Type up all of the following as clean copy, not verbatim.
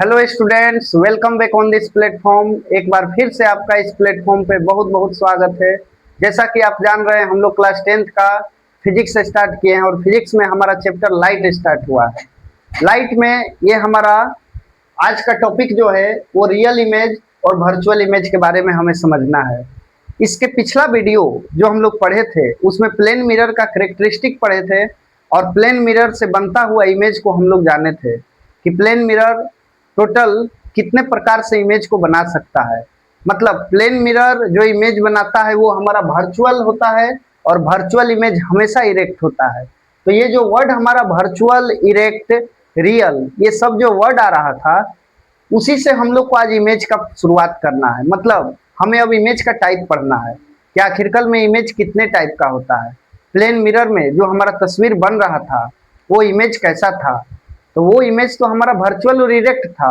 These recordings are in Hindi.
Hello students, welcome back on this platform. एक बार फिर से आपका इस प्लेटफॉर्म पे बहुत बहुत स्वागत है। जैसा कि आप जान रहे हैं, हम लोग क्लास 10th का फिजिक्स स्टार्ट किए हैं और फिजिक्स में हमारा चैप्टर लाइट स्टार्ट हुआ है। लाइट में ये हमारा आज का टॉपिक जो है वो रियल इमेज और वर्चुअल इमेज के बारे में हमें समझना है। इसके पिछला वीडियो जो हम लोग पढ़े थे उसमें प्लेन मिरर का करेक्टरिस्टिक पढ़े थे और प्लेन मिरर से बनता हुआ इमेज को हम लोग जाने थे कि प्लेन मिरर टोटल कितने प्रकार से इमेज को बना सकता है। मतलब प्लेन मिरर जो इमेज बनाता है वो हमारा वर्चुअल होता है और वर्चुअल इमेज हमेशा इरेक्ट होता है। तो ये जो वर्ड हमारा वर्चुअल, इरेक्ट, रियल, ये सब जो वर्ड आ रहा था उसी से हम लोग को आज इमेज का शुरुआत करना है। मतलब हमें अब इमेज का टाइप पढ़ना है कि आखिरकार में इमेज कितने टाइप का होता है। प्लेन मिरर में जो हमारा तस्वीर बन रहा था वो इमेज कैसा था, तो वो इमेज तो हमारा वर्चुअल और इरेक्ट था।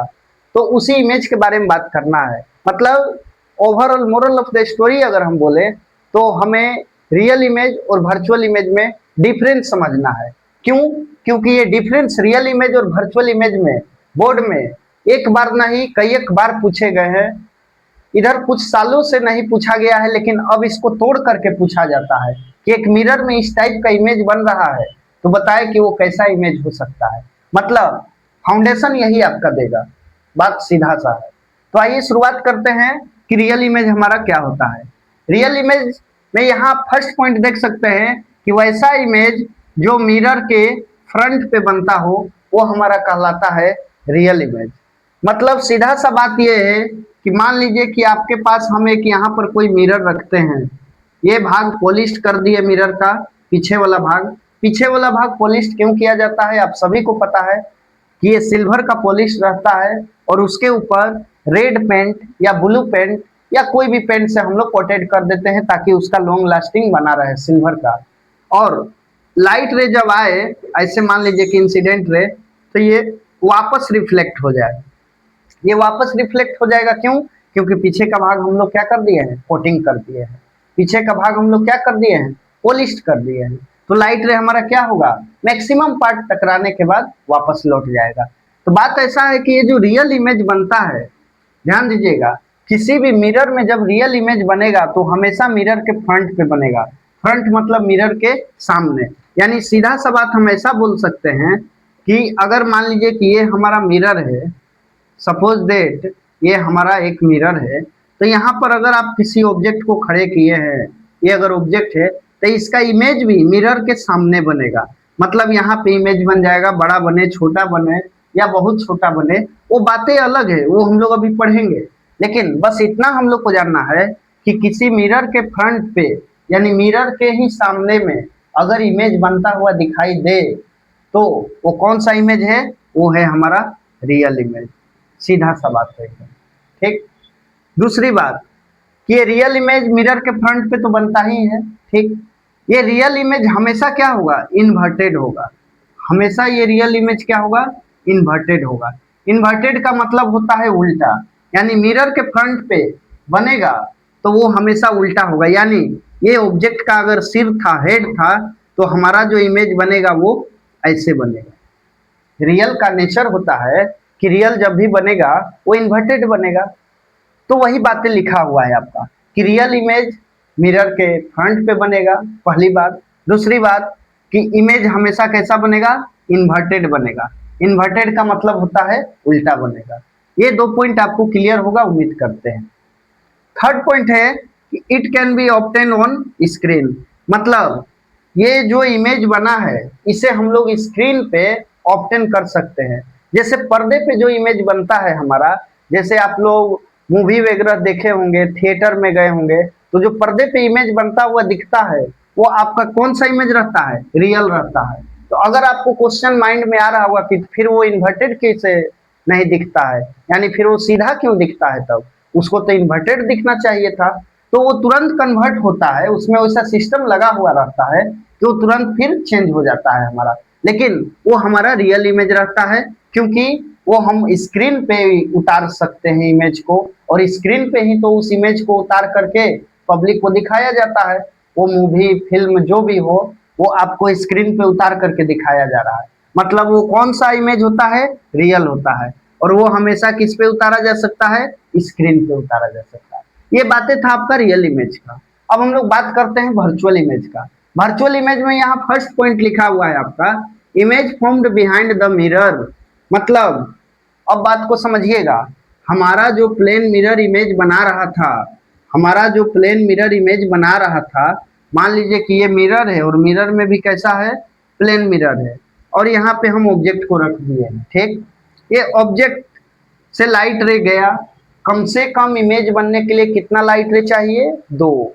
तो उसी इमेज के बारे में बात करना है। मतलब overall moral of the story अगर हम बोले तो हमें रियल इमेज और वर्चुअल इमेज में डिफरेंस समझना है। क्यों? क्योंकि ये डिफरेंस रियल इमेज और वर्चुअल इमेज में बोर्ड में एक बार नहीं कई एक बार पूछे गए हैं। इधर कुछ सालों से नहीं पूछा गया है, लेकिन अब इसको तोड़ करके पूछा जाता है कि एक मिरर में इस टाइप का इमेज बन रहा है, तो बताए कि वो कैसा इमेज हो सकता है। मतलब फाउंडेशन यही आपका देगा, बात सीधा सा है। तो आइए शुरुआत करते हैं कि रियल इमेज हमारा क्या होता है। रियल इमेज में यहाँ फर्स्ट पॉइंट देख सकते हैं कि वैसा इमेज जो मिरर के फ्रंट पे बनता हो वो हमारा कहलाता है रियल इमेज। मतलब सीधा सा बात यह है कि मान लीजिए कि आपके पास हम एक यहाँ पर कोई मिरर रखते हैं। ये भाग पॉलिश कर दिए मिरर का, पीछे वाला भाग पॉलिश क्यों किया जाता है आप सभी को पता है कि ये सिल्वर का पॉलिश रहता है और उसके ऊपर रेड पेंट या ब्लू पेंट या कोई भी पेंट से हम लोग कोटेड कर देते हैं ताकि उसका लॉन्ग लास्टिंग बना रहे सिल्वर का। और लाइट रे जब आए, ऐसे मान लीजिए कि इंसिडेंट रे, तो ये वापस रिफ्लेक्ट हो जाए। ये वापस रिफ्लेक्ट हो जाएगा क्यों? क्योंकि पीछे का भाग हम लोग क्या कर दिए हैं, कोटिंग कर दिए हैं। पीछे का भाग हम लोग क्या कर दिए हैं, पॉलिश कर दिए हैं। तो लाइट रे हमारा क्या होगा, मैक्सिमम पार्ट टकराने के बाद वापस लौट जाएगा। तो बात ऐसा है कि ये जो रियल इमेज बनता है, ध्यान दीजिएगा, किसी भी मिरर में जब रियल इमेज बनेगा तो हमेशा मिरर के फ्रंट पे बनेगा। फ्रंट मतलब मिरर के सामने। यानी सीधा सा बात हम ऐसा बोल सकते हैं कि अगर मान लीजिए कि ये हमारा मिरर है, सपोज दैट ये हमारा एक मिरर है, तो यहाँ पर अगर आप किसी ऑब्जेक्ट को खड़े किए हैं, ये अगर ऑब्जेक्ट है तो इसका इमेज भी मिरर के सामने बनेगा। मतलब यहाँ पे इमेज बन जाएगा, बड़ा बने, छोटा बने या बहुत छोटा बने, वो बातें अलग है, वो हम लोग अभी पढ़ेंगे। लेकिन बस इतना हम लोग को जानना है कि किसी मिरर के फ्रंट पे यानी मिरर के ही सामने में अगर इमेज बनता हुआ दिखाई दे तो वो कौन सा इमेज है, वो है हमारा रियल इमेज। सीधा सा बात है, ठीक। दूसरी बात कि ये रियल इमेज मिरर के फ्रंट पे तो बनता ही है, ठीक। ये रियल इमेज हमेशा क्या होगा, इन्वर्टेड होगा। हमेशा ये रियल इमेज क्या होगा, इन्वर्टेड होगा। इन्वर्टेड का मतलब होता है उल्टा। यानी मिरर के फ्रंट पे बनेगा तो वो हमेशा उल्टा होगा। यानी ये ऑब्जेक्ट का अगर सिर था, हेड था, तो हमारा जो इमेज बनेगा वो ऐसे बनेगा। रियल का नेचर होता है कि रियल जब भी बनेगा वो इन्वर्टेड बनेगा। तो वही बातें लिखा हुआ है आपका कि रियल इमेज मिरर के फ्रंट पे बनेगा, पहली बात। दूसरी बात कि इमेज हमेशा कैसा बनेगा, इन्वर्टेड बनेगा। इन्वर्टेड का मतलब होता है उल्टा बनेगा। ये दो पॉइंट आपको क्लियर होगा, उम्मीद करते हैं। थर्ड पॉइंट है कि it can be obtain on screen. मतलब ये जो इमेज बना है इसे हम लोग स्क्रीन पे ऑब्टेन कर सकते हैं। जैसे पर्दे पे जो इमेज बनता है हमारा, जैसे आप लोग मूवी वगैरह देखे होंगे, थिएटर में गए होंगे, तो जो पर्दे पे इमेज बनता हुआ दिखता है वो आपका कौन सा इमेज रहता है, रियल रहता है। तो अगर आपको क्वेश्चन माइंड में आ रहा होगा कि फिर वो इन्वर्टेड कैसे नहीं दिखता है, यानी फिर वो सीधा क्यों दिखता है, तब उसको तो इन्वर्टेड दिखना चाहिए था। तो वो तुरंत कन्वर्ट होता है, उसमें वैसा सिस्टम लगा हुआ रहता है कि वो तुरंत फिर चेंज हो जाता है हमारा। लेकिन वो हमारा रियल इमेज रहता है क्योंकि वो हम स्क्रीन पे उतार सकते हैं इमेज को, और स्क्रीन पे ही तो उस इमेज को उतार करके पब्लिक को दिखाया जाता है। वो मूवी, फिल्म जो भी हो, वो आपको स्क्रीन पे उतार करके दिखाया जा रहा है। मतलब वो कौन सा इमेज होता है, रियल होता है। और वो हमेशा किस पे उतारा जा सकता है, स्क्रीन पे उतारा जा सकता है। ये बातें था आपका रियल इमेज का। अब हम लोग बात करते हैं वर्चुअल इमेज का। वर्चुअल इमेज में यहाँ फर्स्ट पॉइंट लिखा हुआ है आपका, image formed behind the mirror. मतलब अब बात को समझिएगा, हमारा जो प्लेन मिरर इमेज बना रहा था, हमारा जो प्लेन मिरर इमेज बना रहा था, मान लीजिए कि ये मिरर है और मिरर में भी कैसा है, प्लेन मिरर है, और यहाँ पे हम ऑब्जेक्ट को रख दिए हैं। ठीक, ये ऑब्जेक्ट से लाइट रे गया, कम से कम इमेज बनने के लिए कितना लाइट रे चाहिए, 2।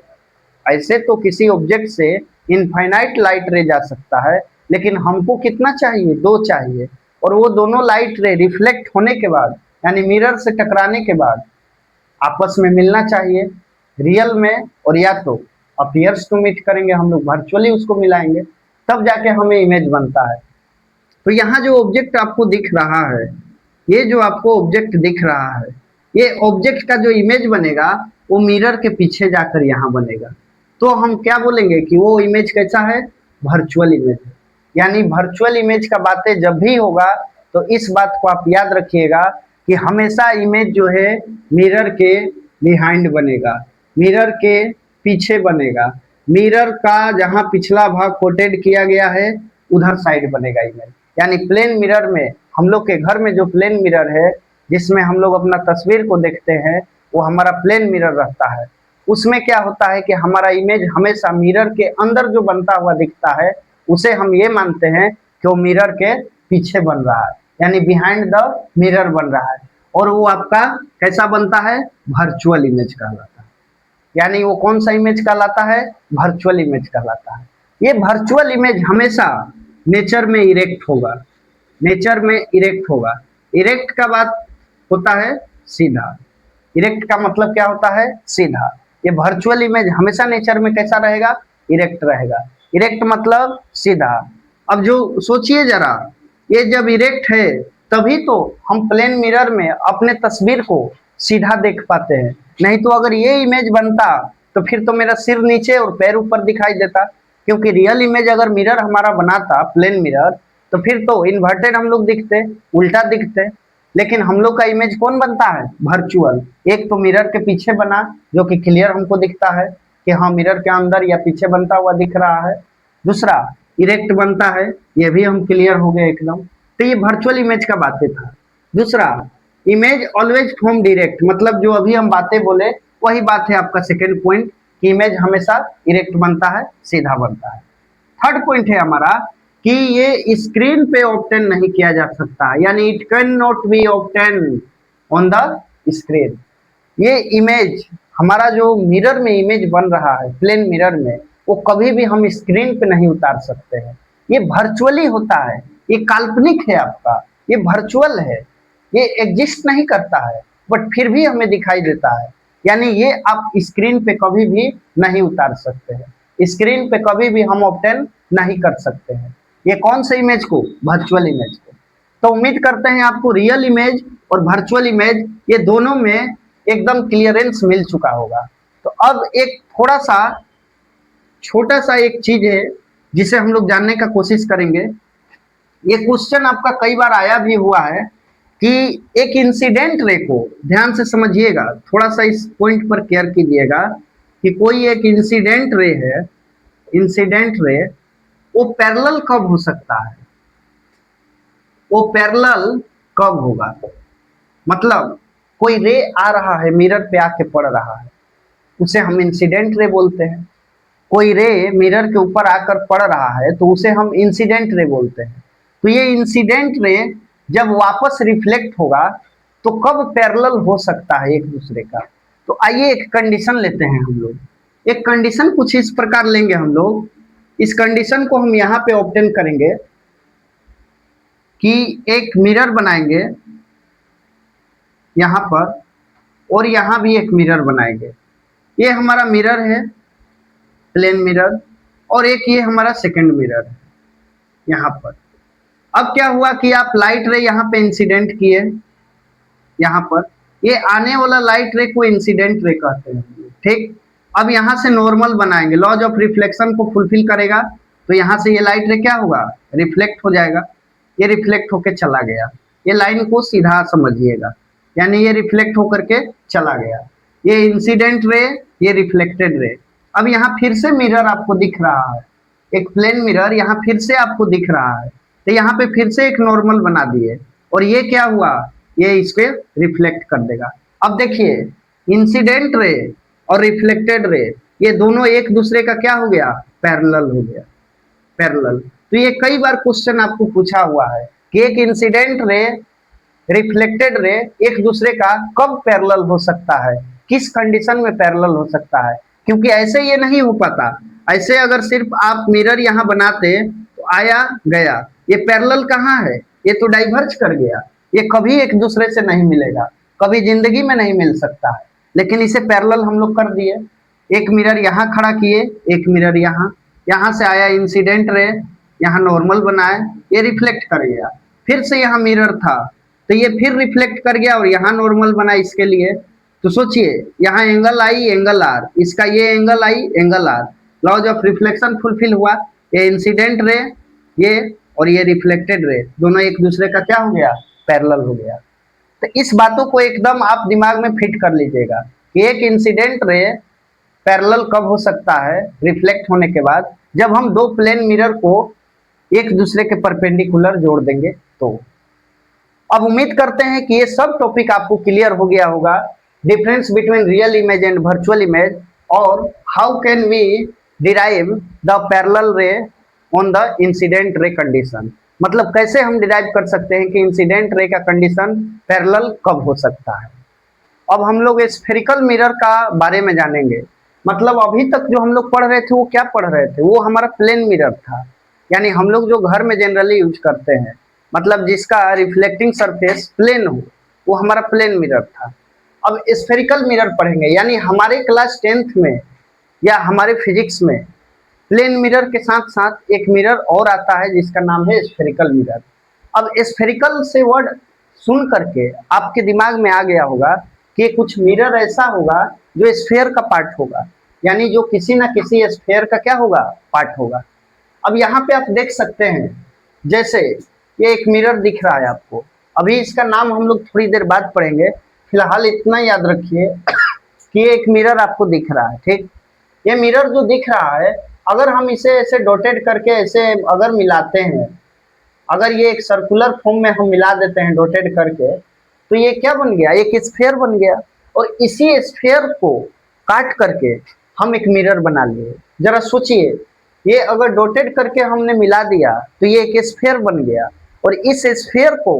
ऐसे तो किसी ऑब्जेक्ट से इनफाइनाइट लाइट रे जा सकता है, लेकिन हमको कितना चाहिए, 2 चाहिए। और वो दोनों लाइट रे रिफ्लेक्ट होने के बाद, यानी मिरर से टकराने के बाद आपस में मिलना चाहिए रियल में, और या तो अपीयर्स टू मीट करेंगे हम लोग, वर्चुअली उसको मिलाएंगे, तब जाके हमें इमेज बनता है। तो यहाँ जो ऑब्जेक्ट आपको दिख रहा है, ये जो आपको ऑब्जेक्ट दिख रहा है, ये ऑब्जेक्ट का जो इमेज बनेगा वो मिरर के पीछे जाकर यहाँ बनेगा। तो हम क्या बोलेंगे कि वो इमेज कैसा है, वर्चुअल इमेज है। यानी वर्चुअल इमेज का बातें जब भी होगा तो इस बात को आप याद रखिएगा कि हमेशा इमेज जो है मिरर के बिहाइंड बनेगा, मिरर के पीछे बनेगा, मिरर का जहाँ पिछला भाग कोटेड किया गया है उधर साइड बनेगा इमेज। यानी प्लेन मिरर में, हम लोग के घर में जो प्लेन मिरर है जिसमें हम लोग अपना तस्वीर को देखते हैं, वो हमारा प्लेन मिरर रहता है। उसमें क्या होता है कि हमारा इमेज हमेशा मिरर के अंदर जो बनता हुआ दिखता है उसे हम ये मानते हैं कि वो मिरर के पीछे बन रहा है, यानी बिहाइंड द मिरर बन रहा है, और वो आपका कैसा बनता है, वर्चुअल इमेज कहलाता है। यानी वो कौन सा इमेज कहलाता है, वर्चुअल इमेज कहलाता है। ये वर्चुअल इमेज हमेशा नेचर में इरेक्ट होगा, नेचर में इरेक्ट होगा। इरेक्ट का बात होता है सीधा, इरेक्ट का मतलब क्या होता है, सीधा। ये वर्चुअल इमेज हमेशा नेचर में कैसा रहेगा, इरेक्ट रहेगा। इरेक्ट मतलब सीधा। अब जो सोचिए जरा, ये जब इरेक्ट है तभी तो हम प्लेन मिरर में अपने तस्वीर को सीधा देख पाते हैं, नहीं तो अगर ये इमेज बनता तो फिर तो मेरा सिर नीचे और पैर ऊपर दिखाई देता। क्योंकि रियल इमेज अगर मिरर हमारा बनाता प्लेन मिरर, तो फिर तो इन्वर्टेड हम लोग दिखते, उल्टा दिखते। लेकिन हम लोग का इमेज कौन बनता है, वर्चुअल। एक तो मिरर के पीछे बना जो कि क्लियर हमको दिखता है कि हाँ मिरर के अंदर या पीछे बनता हुआ दिख रहा है। दूसरा इरेक्ट बनता है, ये भी हम क्लियर हो गए एकदम। तो ये वर्चुअल इमेज का बातें था। दूसरा, इमेज ऑलवेज फॉर्म डायरेक्ट, मतलब जो अभी हम बातें बोले वही बात है आपका सेकेंड पॉइंट, कि इमेज हमेशा इरेक्ट बनता है, सीधा बनता है। थर्ड पॉइंट है हमारा कि ये स्क्रीन पे ऑब्टेन नहीं किया जा सकता, यानी it can not be obtain on the screen. ये इमेज हमारा जो मिरर में इमेज बन रहा है प्लेन मिरर में, वो कभी भी हम स्क्रीन पे नहीं उतार सकते हैं। ये वर्चुअली होता है, ये काल्पनिक है आपका, ये वर्चुअल है, ये एग्जिस्ट नहीं करता है, बट फिर भी हमें दिखाई देता है। यानी ये आप स्क्रीन पे कभी भी नहीं उतार सकते हैं, स्क्रीन पे कभी भी हम ऑब्टेन नहीं कर सकते हैं। ये कौन से इमेज को, वर्चुअल इमेज को। तो उम्मीद करते हैं आपको रियल इमेज और वर्चुअल इमेज ये दोनों में एकदम क्लियरेंस मिल चुका होगा। तो अब एक थोड़ा सा छोटा सा एक चीज है जिसे हम लोग जानने का कोशिश करेंगे। ये क्वेश्चन आपका कई बार आया भी हुआ है कि एक इंसिडेंट रे को, ध्यान से समझिएगा, थोड़ा सा इस पॉइंट पर केयर कीजिएगा कि कोई एक इंसिडेंट रे है, इंसिडेंट रे वो पैरेलल कब हो सकता है, वो पैरेलल कब होगा। मतलब कोई रे आ रहा है मिरर पे आके पड़ रहा है, उसे हम इंसिडेंट रे बोलते हैं। कोई रे मिरर के ऊपर आकर पड़ रहा है तो उसे हम इंसिडेंट रे बोलते हैं। तो ये इंसिडेंट रे जब वापस रिफ्लेक्ट होगा तो कब पैरेलल हो सकता है एक दूसरे का। तो आइए एक कंडीशन लेते हैं हम लोग, एक कंडीशन कुछ इस प्रकार लेंगे हम लोग। इस कंडीशन को हम यहाँ पे ऑब्टेन करेंगे कि एक मिरर बनाएंगे यहाँ पर, और यहाँ भी एक मिरर बनाएंगे। ये हमारा मिरर है प्लेन मिरर, और एक ये हमारा सेकंड मिरर है यहाँ पर। अब क्या हुआ कि आप लाइट रे यहाँ पे इंसिडेंट किए, यहाँ पर ये आने वाला लाइट रे को इंसिडेंट रे कहते हैं, ठीक। अब यहाँ से नॉर्मल बनाएंगे, लॉज ऑफ रिफ्लेक्शन को फुलफिल करेगा, तो यहाँ से ये लाइट रे क्या होगा, रिफ्लेक्ट हो जाएगा। ये रिफ्लेक्ट होके चला गया, ये लाइन को सीधा समझिएगा, यानी ये रिफ्लेक्ट होकर के चला गया। ये इंसिडेंट रे, ये रिफ्लेक्टेड रे। अब यहाँ फिर से मिरर आपको दिख रहा है, एक प्लेन मिरर यहाँ फिर से आपको दिख रहा है, तो यहाँ पे फिर से एक नॉर्मल बना दिए और ये क्या हुआ, ये इस पे रिफ्लेक्ट कर देगा। अब देखिए इंसिडेंट रे और रिफ्लेक्टेड रे ये दोनों एक दूसरे का क्या हो गया, पैरेलल हो गया, पैरेलल। तो ये कई बार क्वेश्चन आपको पूछा हुआ है कि एक इंसिडेंट रे रिफ्लेक्टेड रे एक दूसरे का कब पैरेलल हो सकता है, किस कंडीशन में पैरेलल हो सकता है, क्योंकि ऐसे ये नहीं हो पाता। ऐसे अगर सिर्फ आप मिरर यहाँ बनाते तो आया गया, ये पैरेलल कहाँ है, ये तो डाइवर्ज कर गया, ये कभी एक दूसरे से नहीं मिलेगा, कभी जिंदगी में नहीं मिल सकता है। लेकिन इसे पैरेलल हम लोग कर दिए, एक मिरर यहाँ खड़ा किए, एक मिरर यहाँ, यहाँ से आया इंसिडेंट रे, यहाँ नॉर्मल बनाए, ये रिफ्लेक्ट कर गया। फिर से यहाँ मिरर था तो ये फिर रिफ्लेक्ट कर गया और यहाँ नॉर्मल बना इसके लिए। तो सोचिए यहाँ एंगल आई एंगल आर, इसका ये angle I angle R, laws of reflection fulfil हुआ। ये इंसिडेंट रे ये और ये रिफ्लेक्टेड रे दोनों एक दूसरे का क्या हो गया, पैरेलल हो गया। तो इस बातों को एकदम आप दिमाग में फिट कर लीजिएगा कि एक इंसिडेंट रे पैरेलल कब हो सकता है, रिफ्लेक्ट होने के बाद, जब हम दो प्लेन मिरर को एक दूसरे के परपेंडिकुलर जोड़ देंगे तो। अब उम्मीद करते हैं कि ये सब टॉपिक आपको क्लियर हो गया होगा, difference between real image and virtual image, और how can we derive the parallel ray on the incident ray condition, मतलब कैसे हम डिराइव कर सकते हैं कि इंसिडेंट रे का कंडीशन पैरेलल कब हो सकता है। अब हम लोग स्फेरिकल मिरर का बारे में जानेंगे। मतलब अभी तक जो हम लोग पढ़ रहे थे वो क्या पढ़ रहे थे, वो हमारा प्लेन मिरर था, यानी हम लोग जो घर में जनरली यूज करते हैं, मतलब जिसका रिफ्लेक्टिंग सरफेस प्लेन हो, वो हमारा प्लेन मिरर था। अब स्फेरिकल मिरर पढ़ेंगे, यानी हमारे क्लास 10th में या हमारे फिजिक्स में प्लेन मिरर के साथ साथ एक मिरर और आता है जिसका नाम है स्फेरिकल मिरर। अब स्फेरिकल से वर्ड सुन करके आपके दिमाग में आ गया होगा कि कुछ मिरर ऐसा होगा जो स्फेयर का पार्ट होगा, यानी जो किसी ना किसी स्फेयर का क्या होगा, पार्ट होगा। अब यहाँ पे आप देख सकते हैं, जैसे ये एक मिरर दिख रहा है आपको, अभी इसका नाम हम लोग थोड़ी देर बाद पढ़ेंगे, फिलहाल इतना याद रखिए कि ये एक मिरर आपको दिख रहा है, ठीक। ये मिरर जो दिख रहा है, अगर हम इसे ऐसे डॉटेड करके ऐसे अगर मिलाते हैं, अगर ये एक सर्कुलर फॉर्म में हम मिला देते हैं डॉटेड करके, तो ये क्या बन गया, एक स्फेयर बन गया। और इसी स्फेयर को काट करके हम एक मिरर बना लिए। जरा सोचिए, ये अगर डॉटेड करके हमने मिला दिया तो ये एक स्फेयर बन गया, और इस स्फेयर को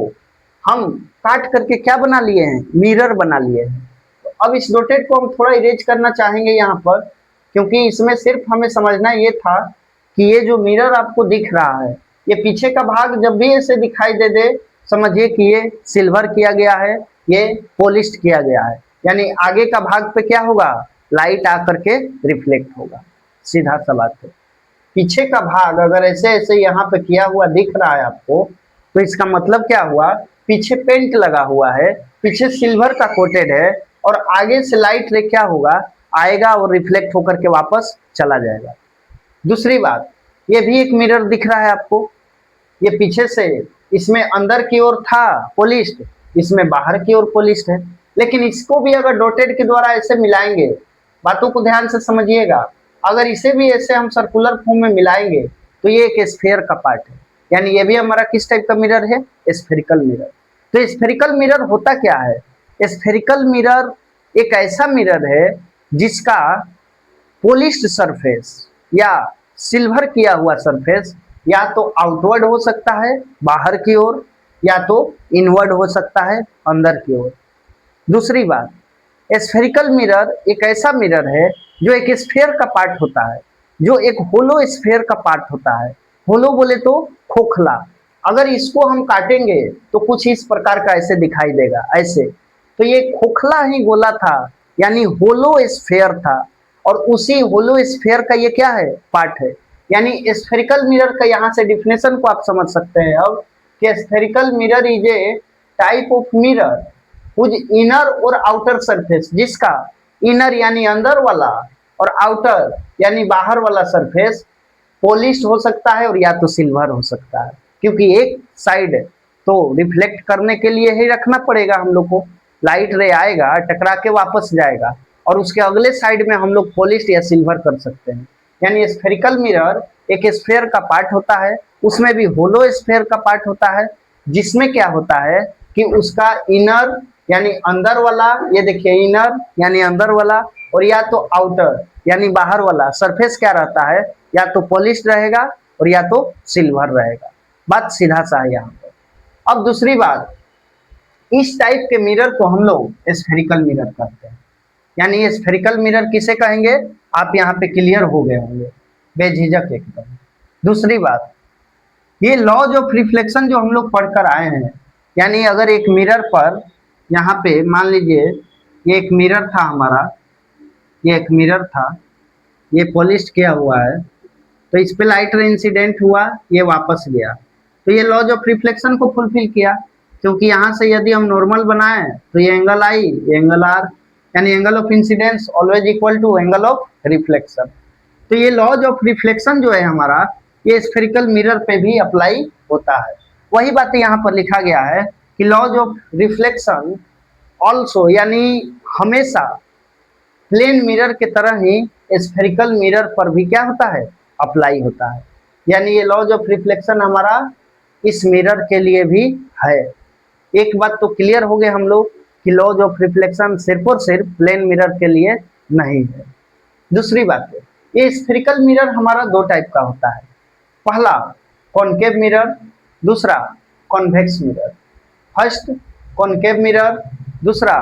हम काट करके क्या बना लिए हैं, मिरर बना लिए हैं। तो अब इस डॉटेड को हम थोड़ा इरेज करना चाहेंगे यहाँ पर, क्योंकि इसमें सिर्फ हमें समझना ये था कि ये जो मिरर आपको दिख रहा है, ये पीछे का भाग जब भी ऐसे दिखाई दे दे, समझिए कि ये सिल्वर किया गया है, ये पॉलिश्ड किया गया है, यानी आगे का भाग पे क्या होगा, लाइट आकर के रिफ्लेक्ट होगा, सीधा सा बात है। पीछे का भाग अगर ऐसे ऐसे यहाँ पे किया हुआ दिख रहा है आपको, तो इसका मतलब क्या हुआ, पीछे पेंट लगा हुआ है, पीछे सिल्वर का कोटेड है, और आगे से लाइट रे क्या होगा, आएगा और रिफ्लेक्ट होकर के वापस चला जाएगा। दूसरी बात, ये भी एक मिरर दिख रहा है आपको, ये पीछे से इसमें अंदर की ओर था पॉलिश्ड, इसमें बाहर की ओर पॉलिश्ड है, लेकिन इसको भी अगर डॉटेड के द्वारा ऐसे मिलाएंगे, बातों को ध्यान से समझिएगा, अगर इसे भी ऐसे हम सर्कुलर फॉर्म में मिलाएंगे तो ये एक स्फेयर का पार्ट है, यानी ये भी हमारा किस टाइप का मिरर है, स्फेरिकल मिरर। तो स्फेरिकल मिरर होता क्या है, स्फेरिकल मिरर एक ऐसा मिरर है जिसका पॉलिश्ड सरफेस या सिल्वर किया हुआ सरफेस या तो आउटवर्ड हो सकता है बाहर की ओर, या तो इनवर्ड हो सकता है अंदर की ओर। दूसरी बात, स्फेरिकल मिरर एक ऐसा मिरर है जो एक स्फेयर का पार्ट होता है, जो एक होलो स्फेयर का पार्ट होता है। होलो बोले तो खोखला, अगर इसको हम काटेंगे तो कुछ इस प्रकार का ऐसे दिखाई देगा, ऐसे। तो ये खोखला ही गोला था, यानी होलो स्फेयर था, और उसी होलो स्फेयर का ये क्या है, पार्ट है। यानी स्फेरिकल मिरर का यहाँ से डिफिनेशन को आप समझ सकते हैं अब, कि spherical mirror is a type of mirror whose inner और आउटर सरफेस, जिसका इनर यानी अंदर वाला और आउटर यानी बाहर वाला सरफेस पॉलिश्ड हो सकता है और या तो सिल्वर हो सकता है, क्योंकि एक साइड तो रिफ्लेक्ट करने के लिए ही रखना पड़ेगा हम लोग को। लाइट रे आएगा, टकरा के वापस जाएगा और उसके अगले साइड में हम लोग पॉलिश या सिल्वर कर सकते हैं। यानी स्फेरिकल मिरर एक स्फेयर का पार्ट होता है, उसमें भी होलो स्फेयर का पार्ट होता है, जिसमें क्या होता है कि उसका इनर यानी अंदर वाला, ये देखिए इनर यानी अंदर वाला, और या तो आउटर यानी बाहर वाला सरफेस क्या रहता है, या तो पॉलिश रहेगा और या तो सिल्वर रहेगा। बात सीधा सा है यहाँ पर। अब दूसरी बात, इस टाइप के मिरर को हम लोग स्फेरिकल मिरर कहते हैं। यानी ये स्फेरिकल मिरर किसे कहेंगे, आप यहाँ पे क्लियर हो गए होंगे बेझिझक एकदम। दूसरी बात, ये लॉज ऑफ रिफ्लेक्शन जो हम लोग पढ़कर आए हैं, यानी अगर एक मिरर पर यहाँ पे मान लीजिए ये एक मिरर था हमारा, ये एक मिरर था, ये पॉलिश किया हुआ है, तो इस पे लाइट रे इंसिडेंट हुआ, ये वापस गया, तो ये लॉज ऑफ रिफ्लेक्शन को फुलफिल किया। क्योंकि यहाँ से यदि हम नॉर्मल बनाए तो ये एंगल आई, ये एंगल आर, यानी angle of incidence always equal to angle of reflection. तो ये लॉज ऑफ रिफ्लेक्शन जो है हमारा, ये स्फेरिकल मिरर पे भी अप्लाई होता है। वही बात यहाँ पर लिखा गया है कि लॉज ऑफ रिफ्लेक्शन ऑल्सो, यानी हमेशा प्लेन मिरर के तरह ही स्फेरिकल मिरर पर भी क्या होता है, अप्लाई होता है। यानी ये लॉज ऑफ रिफ्लेक्शन हमारा इस मिरर के लिए भी है। एक बात तो क्लियर हो गए हम लोग कि लॉज ऑफ रिफ्लेक्शन सिर्फ और सिर्फ प्लेन मिरर के लिए नहीं है। दूसरी बात है, ये स्फेरिकल मिरर हमारा दो टाइप का होता है। पहला कॉनकेव मिरर, दूसरा convex mirror. First concave mirror, दूसरा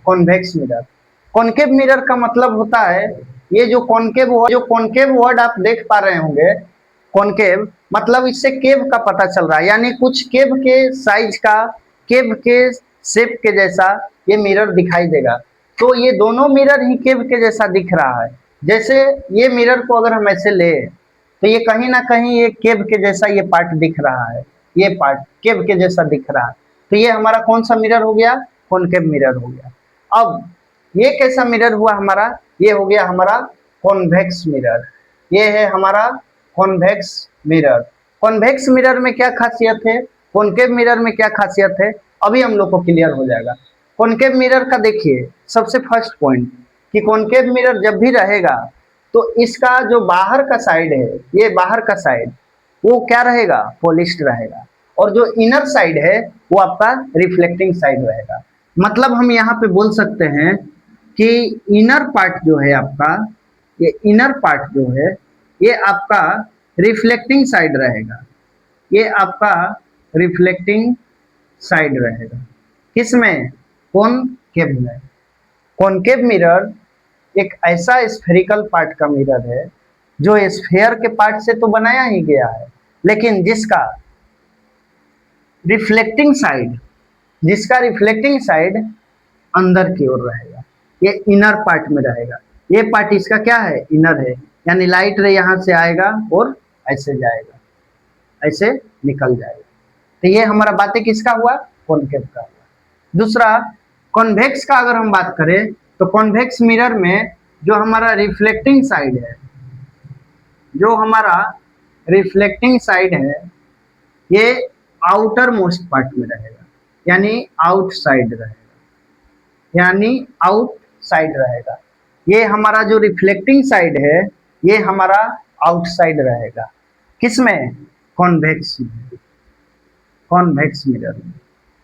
कॉन्वेक्स मिरर। कॉनकेव मिरर का मतलब होता है, ये जो कॉनकेव वर्ड आप देख पा रहे होंगे, कॉनकेव मतलब इससे केव का पता चल रहा है, यानी कुछ केव के साइज का, केव के शेप के जैसा ये मिरर दिखाई देगा। तो ये दोनों मिरर ही केव के जैसा दिख रहा है। जैसे ये मिरर को अगर हम ऐसे ले तो ये कहीं ना कहीं ये केव के जैसा ये पार्ट दिख रहा है, ये पार्ट केव के जैसा दिख रहा है। तो ये हमारा कौन सा मिरर हो गया, कॉनकेव मिरर हो गया। अब ये कैसा मिरर हुआ हमारा, ये हो गया हमारा कॉन्वेक्स मिरर। ये है हमारा कॉन्वेक्स मिरर। कॉन्वेक्स मिरर में क्या खासियत है, कॉनकेव मिरर में क्या खासियत है, अभी हम लोग को क्लियर हो जाएगा। कॉनकेव मिरर का देखिए सबसे फर्स्ट पॉइंट कि कॉनकेव मिरर जब भी रहेगा तो इसका जो बाहर का साइड है, ये बाहर का साइड वो क्या रहेगा, पॉलिश्ड रहेगा, और जो इनर साइड है वो आपका रिफ्लेक्टिंग साइड रहेगा। मतलब हम यहाँ पे बोल सकते हैं कि इनर पार्ट जो है आपका, ये इनर पार्ट जो है ये आपका रिफ्लेक्टिंग साइड रहेगा, ये आपका रिफ्लेक्टिंग साइड रहेगा। किसमें, कॉनकेव में। कॉनकेव मिरर एक ऐसा स्फेरिकल पार्ट का मिरर है जो स्फेयर के पार्ट से तो बनाया ही गया है, लेकिन जिसका रिफ्लेक्टिंग साइड अंदर की ओर रहेगा, ये इनर पार्ट में रहेगा। ये पार्ट इसका क्या है, इनर है, यानी लाइट रे यहाँ से आएगा और ऐसे जाएगा, ऐसे निकल जाएगा। तो ये हमारा बातें किसका हुआ, कॉनकेव का हुआ। दूसरा कॉन्वेक्स का अगर हम बात करें तो कॉन्वेक्स मिरर में जो हमारा रिफ्लेक्टिंग साइड है, जो हमारा रिफ्लेक्टिंग साइड है ये आउटर मोस्ट पार्ट में रहेगा, यानी आउटसाइड रहेगा, यानी आउटसाइड रहेगा। ये हमारा जो रिफ्लेक्टिंग साइड है ये हमारा आउटसाइड रहेगा। किसमें, कॉन्वेक्स में, कॉन्वेक्स मिरर में।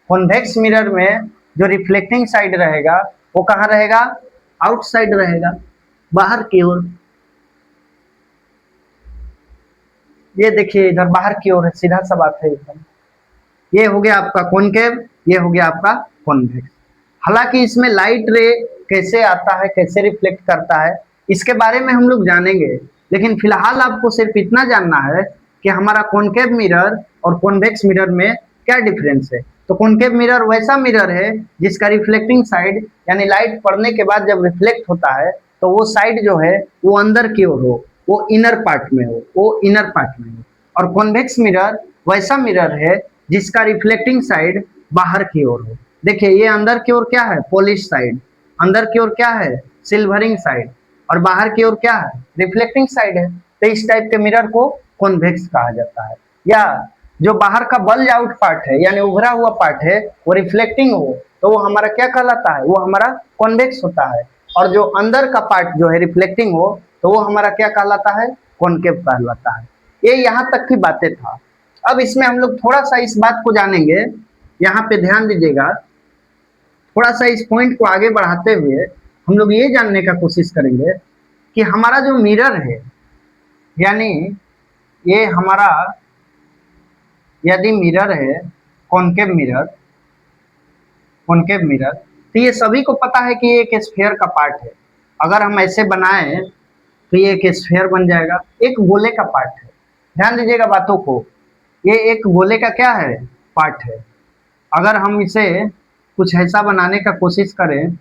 कॉन्वेक्स मिरर में जो रिफ्लेक्टिंग साइड रहेगा वो कहाँ रहेगा, आउटसाइड रहेगा, बाहर की ओर। ये देखिए इधर बाहर की ओर है, सीधा सा बात है एकदम। ये हो गया आपका कॉनकेव, ये हो गया आपका कॉन्वेक्स। हालांकि इसमें लाइट रे कैसे आता है, कैसे रिफ्लेक्ट करता है, इसके बारे में हम लोग जानेंगे, लेकिन फिलहाल आपको सिर्फ इतना जानना है कि हमारा कॉनकेव मिरर और कॉन्वेक्स मिरर में क्या डिफरेंस है। तो कॉनकेव मिरर वैसा मिरर है जिसका रिफ्लेक्टिंग साइड, यानी लाइट पड़ने के बाद जब रिफ्लेक्ट होता है तो वो साइड जो है वो अंदर की ओर हो, वो इनर पार्ट में हो, वो इनर पार्ट में हो। और कॉन्वेक्स मिरर वैसा मिरर है जिसका रिफ्लेक्टिंग साइड बाहर की ओर हो। देखिए ये अंदर की ओर क्या है, पॉलिश साइड, अंदर की ओर क्या है, सिल्वरिंग साइड, और बाहर की ओर क्या है, रिफ्लेक्टिंग साइड है। तो इस टाइप के मिरर को कॉन्वेक्स कहा जाता है। या जो बाहर का बल्ज आउट पार्ट है यानी उभरा हुआ पार्ट है वो रिफ्लेक्टिंग हो तो वो हमारा क्या कहलाता है, वो हमारा कॉन्वेक्स होता है। और जो अंदर का पार्ट जो है रिफ्लेक्टिंग हो तो वो हमारा क्या कहलाता है, कॉनकेव कहलाता है। ये यहाँ तक की बातें था। अब इसमें हम लोग थोड़ा सा इस बात को जानेंगे, यहाँ पे ध्यान दीजिएगा, थोड़ा सा इस पॉइंट को आगे बढ़ाते हुए हम लोग ये जानने का कोशिश करेंगे कि हमारा जो मिरर है यानी ये हमारा यदि मिरर है कॉनकेव मिरर, कॉनकेव मिरर, तो ये सभी को पता है कि ये एक स्फीयर का पार्ट है। अगर हम ऐसे बनाएं तो ये एक स्फीयर बन जाएगा, एक गोले का पार्ट है। ध्यान दीजिएगा बातों को, ये एक गोले का क्या है, पार्ट है। अगर हम इसे कुछ ऐसा बनाने का कोशिश करें,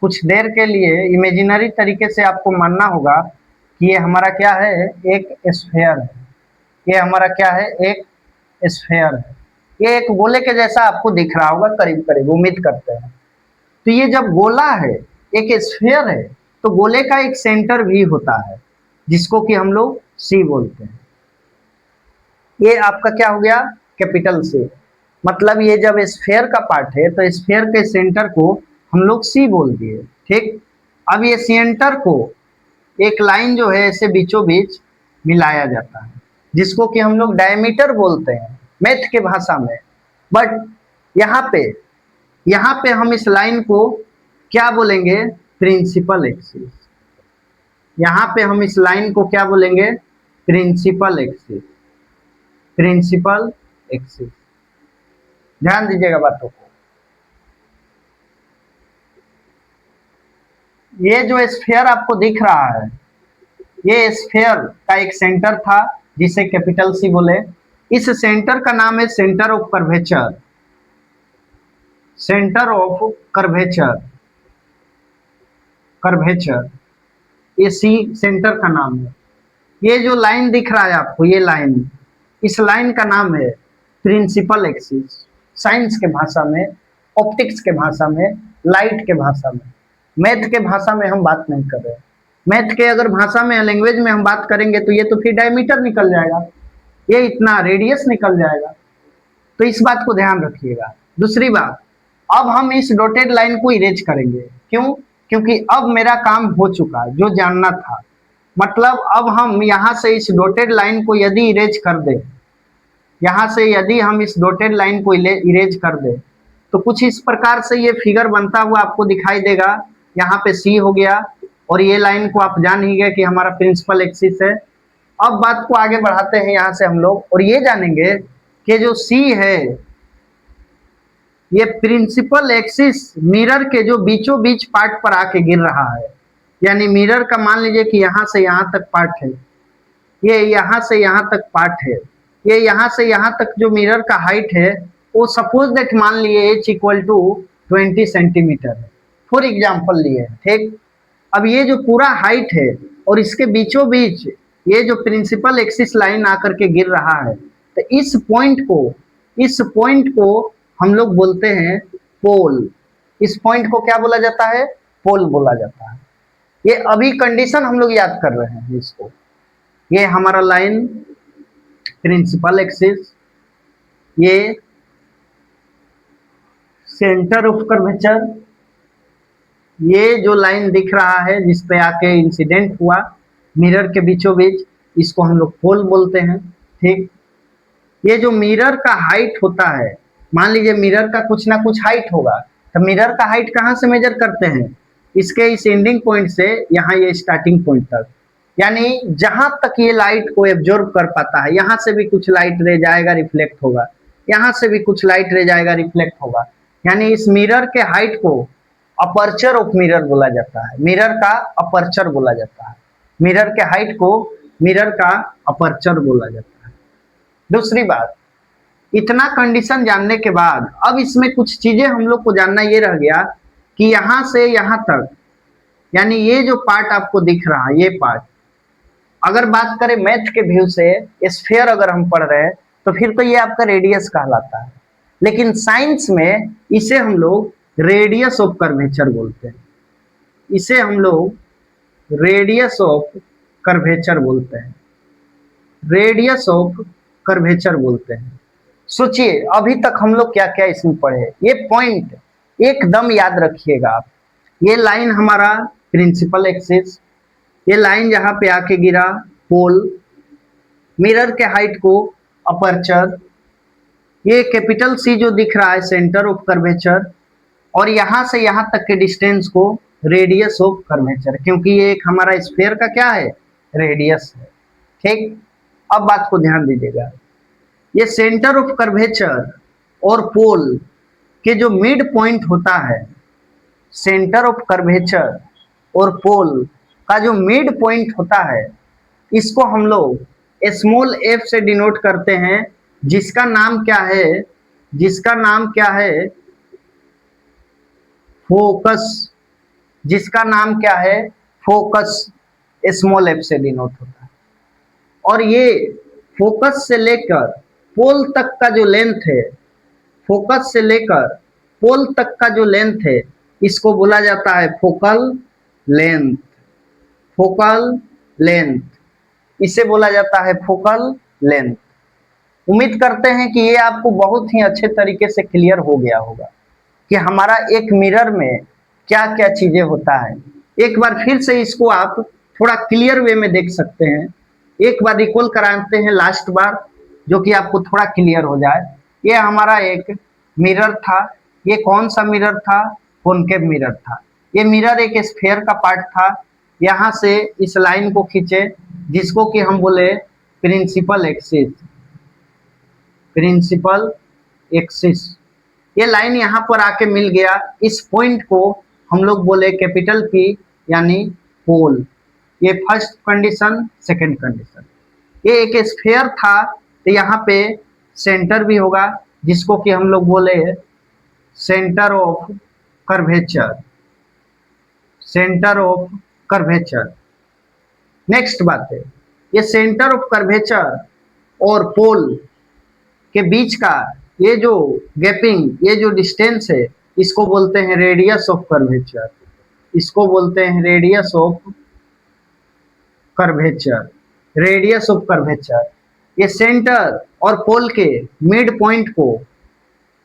कुछ देर के लिए इमेजिनरी तरीके से आपको मानना होगा कि ये हमारा क्या है, एक स्फीयर है। ये हमारा क्या है, एक स्फीयर है। ये एक गोले के जैसा आपको दिख रहा होगा करीब करीब, उम्मीद करते हैं। तो ये जब गोला है, एक स्फीयर है, तो गोले का एक सेंटर भी होता है जिसको कि हम लोग सी बोलते हैं। ये आपका क्या हो गया, कैपिटल सी। मतलब ये जब स्फीयर का पार्ट है तो स्फीयर के सेंटर को हम लोग सी बोल दिए, ठीक। अब ये सेंटर को एक लाइन जो है ऐसे बीचों बीच मिलाया जाता है जिसको कि हम लोग डायमीटर बोलते हैं मैथ के भाषा में। बट यहाँ पे हम इस लाइन को क्या बोलेंगे, प्रिंसिपल एक्सिस। यहाँ पे हम इस लाइन को क्या बोलेंगे, प्रिंसिपल एक्सिस, प्रिंसिपल एक्सिस। ध्यान दीजिएगा बातों को। ये जो स्फीयर आपको दिख रहा है, ये स्फीयर का एक सेंटर था जिसे कैपिटल सी बोले। इस सेंटर का नाम है centre of curvature, centre of curvature, curvature, ये सी सेंटर का नाम है। ये जो लाइन दिख रहा है आपको, ये लाइन, इस लाइन का नाम है प्रिंसिपल एक्सिस। साइंस के भाषा में, ऑप्टिक्स के भाषा में, लाइट के भाषा में, मैथ के भाषा में हम बात नहीं कर रहे। मैथ के अगर भाषा में, लैंग्वेज में हम बात करेंगे तो ये तो फिर डायमीटर निकल जाएगा, ये इतना रेडियस निकल जाएगा। तो इस बात को ध्यान रखिएगा। दूसरी बात, अब हम इस डॉटेड लाइन को इरेज करेंगे। क्यों? क्योंकि अब मेरा काम हो चुका जो जानना था। मतलब अब हम यहाँ से इस डॉटेड लाइन को यदि इरेज कर दें, यहाँ से यदि हम इस डॉटेड लाइन को इरेज कर दें तो कुछ इस प्रकार से ये फिगर बनता हुआ आपको दिखाई देगा। यहाँ पे सी हो गया और ये लाइन को आप जान ही गए कि हमारा प्रिंसिपल एक्सिस है। अब बात को आगे बढ़ाते हैं यहाँ से हम लोग और ये जानेंगे कि जो सी है ये प्रिंसिपल एक्सिस मिरर के जो बीचों बीच पार्ट पर आके गिर रहा है। यानी मिरर का मान लीजिए कि यहाँ से यहाँ तक पार्ट है, ये यहाँ से यहाँ तक पार्ट है, ये यहाँ से यहाँ तक जो मिरर का हाइट है वो सपोज दैट मान लिए h इक्वल टू 20 सेंटीमीटर है, फॉर एग्जाम्पल लिए, ठीक। अब ये जो पूरा हाइट है और इसके बीचों बीच ये जो प्रिंसिपल एक्सिस लाइन आकर के गिर रहा है, तो इस पॉइंट को हम लोग बोलते हैं पोल। इस पॉइंट को क्या बोला जाता है, पोल बोला जाता है। ये अभी कंडीशन हम लोग याद कर रहे हैं इसको। ये हमारा लाइन प्रिंसिपल एक्सिस, ये सेंटर ऑफ कर्वेचर, ये जो लाइन दिख रहा है जिस पे आके इंसिडेंट हुआ मिरर के बीचों बीच, इसको हम लोग पोल बोलते हैं, ठीक। ये जो मिरर का हाइट होता है, मान लीजिए मिरर का कुछ ना कुछ हाइट होगा, तो मिरर का हाइट कहाँ से मेजर करते हैं, इसके इस एंडिंग पॉइंट से यहाँ ये स्टार्टिंग पॉइंट तक। यानी जहां तक ये लाइट को एब्जॉर्ब कर पाता है, यहाँ से भी कुछ लाइट रह जाएगा रिफ्लेक्ट होगा, यहाँ से भी कुछ लाइट रह जाएगा रिफ्लेक्ट होगा। यानी इस मिरर के हाइट को अपर्चर ऑफ मिरर बोला जाता है, मिरर का अपर्चर बोला जाता है। मिरर के हाइट को मिरर का अपर्चर बोला जाता है। दूसरी बात, इतना कंडीशन जानने के बाद अब इसमें कुछ चीजें हम लोग को जानना ये रह गया कि यहाँ से यहाँ तक, यानी ये जो पार्ट आपको दिख रहा है, ये पार्ट, अगर बात करें मैथ के व्यू से, स्फीयर अगर हम पढ़ रहे हैं तो फिर तो ये आपका रेडियस कहलाता है। लेकिन साइंस में इसे हम लोग रेडियस ऑफ कर्वेचर बोलते हैं, इसे हम लोग रेडियस ऑफ कर्वेचर बोलते हैं, रेडियस ऑफ कर्वेचर बोलते हैं। सोचिए अभी तक हम लोग क्या क्या इसमें पढ़े, ये पॉइंट एकदम याद रखिएगा आप। ये लाइन हमारा प्रिंसिपल एक्सिस, ये लाइन जहां पे आके गिरा पोल, मिरर के हाइट को अपर्चर, ये कैपिटल सी जो दिख रहा है सेंटर ऑफ कर्वेचर, और यहां से यहां तक के डिस्टेंस को रेडियस ऑफ कर्वेचर, क्योंकि ये एक हमारा स्फीयर का क्या है, रेडियस है। ठीक, अब बात को ध्यान दीजिएगा, ये सेंटर ऑफ कर्वेचर और पोल के जो मिड पॉइंट होता है, सेंटर ऑफ कर्वेचर और पोल का जो मिड पॉइंट होता है, इसको हम लोग स्मॉल एफ से डिनोट करते हैं, जिसका नाम क्या है, जिसका नाम क्या है, फोकस, जिसका नाम क्या है, फोकस, स्मॉल एफ से डिनोट होता है। और ये फोकस से लेकर पोल तक का जो लेंथ है, फोकस से लेकर पोल तक का जो लेंथ है, इसको बोला जाता है फोकल लेंथ, फोकल लेंथ, इसे बोला जाता है फोकल लेंथ। उम्मीद करते हैं कि ये आपको बहुत ही अच्छे तरीके से क्लियर हो गया होगा कि हमारा एक मिरर में क्या क्या चीजें होता है। एक बार फिर से इसको आप थोड़ा क्लियर वे में देख सकते हैं, एक बार रिकॉल कराते हैं लास्ट बार, जो कि आपको थोड़ा क्लियर हो जाए। ये हमारा एक मिरर था, ये कौन सा मिरर था, कॉनकेव मिरर था। ये मिरर एक स्फीयर का पार्ट था, यहाँ से इस लाइन को खींचे जिसको कि हम बोले प्रिंसिपल एक्सिस, प्रिंसिपल एक्सिस। ये लाइन यहाँ पर आके मिल गया, इस पॉइंट को हम लोग बोले कैपिटल पी यानी पोल। ये फर्स्ट कंडीशन, सेकंड कंडीशन। ये एक स्फीयर था तो यहाँ पे सेंटर भी होगा, जिसको कि हम लोग बोले centre of curvature, centre of curvature. Next बात है, ये सेंटर ऑफ कर्वेचर और पोल के बीच का ये जो गैपिंग, ये जो डिस्टेंस है, इसको बोलते हैं रेडियस ऑफ कर्वेचर, इसको बोलते हैं radius of curvature, radius of curvature. ये सेंटर और पोल के मिड पॉइंट को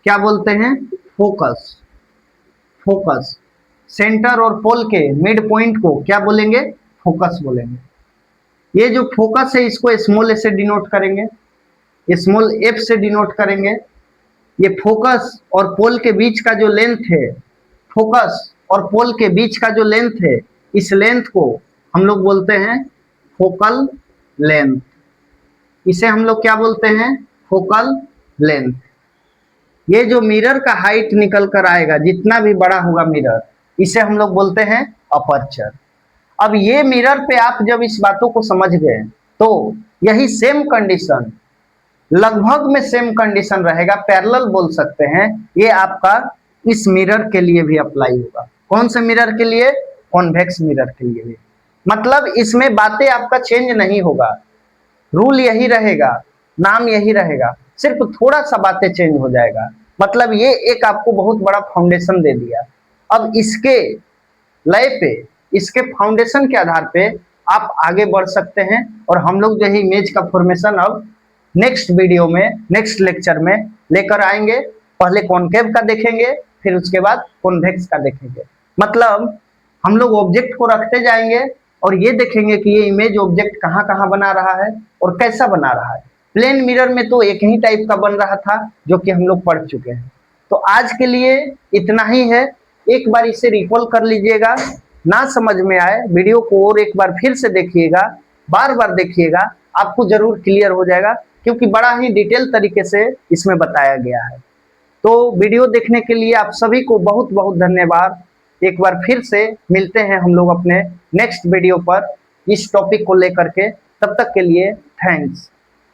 क्या बोलते हैं, फोकस, फोकस। सेंटर और पोल के मिड पॉइंट को क्या बोलेंगे, फोकस बोलेंगे। ये जो फोकस है इसको स्मॉल ए से डिनोट करेंगे, स्मॉल एफ से डिनोट करेंगे। ये फोकस और पोल के बीच का जो लेंथ है, फोकस और पोल के बीच का जो लेंथ है, इस लेंथ को हम लोग बोलते हैं फोकल लेंथ, इसे हम लोग क्या बोलते हैं, फोकल लेंथ। ये जो मिरर का हाइट निकल कर आएगा, जितना भी बड़ा होगा मिरर, इसे हम लोग बोलते हैं अपर्चर। अब ये मिरर पे आप जब इस बातों को समझ गए तो यही सेम कंडीशन, लगभग में सेम कंडीशन रहेगा, पैरेलल बोल सकते हैं, ये आपका इस मिरर के लिए भी अप्लाई होगा। कौन से मिरर के लिए, कॉन्वेक्स मिरर के लिए भी। मतलब इसमें बातें आपका चेंज नहीं होगा, रूल यही रहेगा, नाम यही रहेगा, सिर्फ थोड़ा सा बातें चेंज हो जाएगा। मतलब ये एक आपको बहुत बड़ा फाउंडेशन दे दिया। अब इसके लय पे, इसके फाउंडेशन के आधार पे आप आगे बढ़ सकते हैं, और हम लोग जो है इमेज का फॉर्मेशन अब नेक्स्ट वीडियो में, नेक्स्ट लेक्चर में लेकर आएंगे। पहले कॉनकेव का देखेंगे, फिर उसके बाद कॉन्वेक्स का देखेंगे। मतलब हम लोग ऑब्जेक्ट को रखते जाएंगे और ये देखेंगे कि ये इमेज ऑब्जेक्ट कहाँ कहाँ बना रहा है और कैसा बना रहा है। प्लेन मिरर में तो एक ही टाइप का बन रहा था, जो कि हम लोग पढ़ चुके हैं। तो आज के लिए इतना ही है, एक बार इसे रिकॉल कर लीजिएगा। ना समझ में आए वीडियो को और एक बार फिर से देखिएगा, बार बार देखिएगा, आपको जरूर क्लियर हो जाएगा, क्योंकि बड़ा ही डिटेल तरीके से इसमें बताया गया है। तो वीडियो देखने के लिए आप सभी को बहुत बहुत धन्यवाद। एक बार फिर से मिलते हैं हम लोग अपने नेक्स्ट वीडियो पर इस टॉपिक को लेकर के। तब तक के लिए थैंक्स।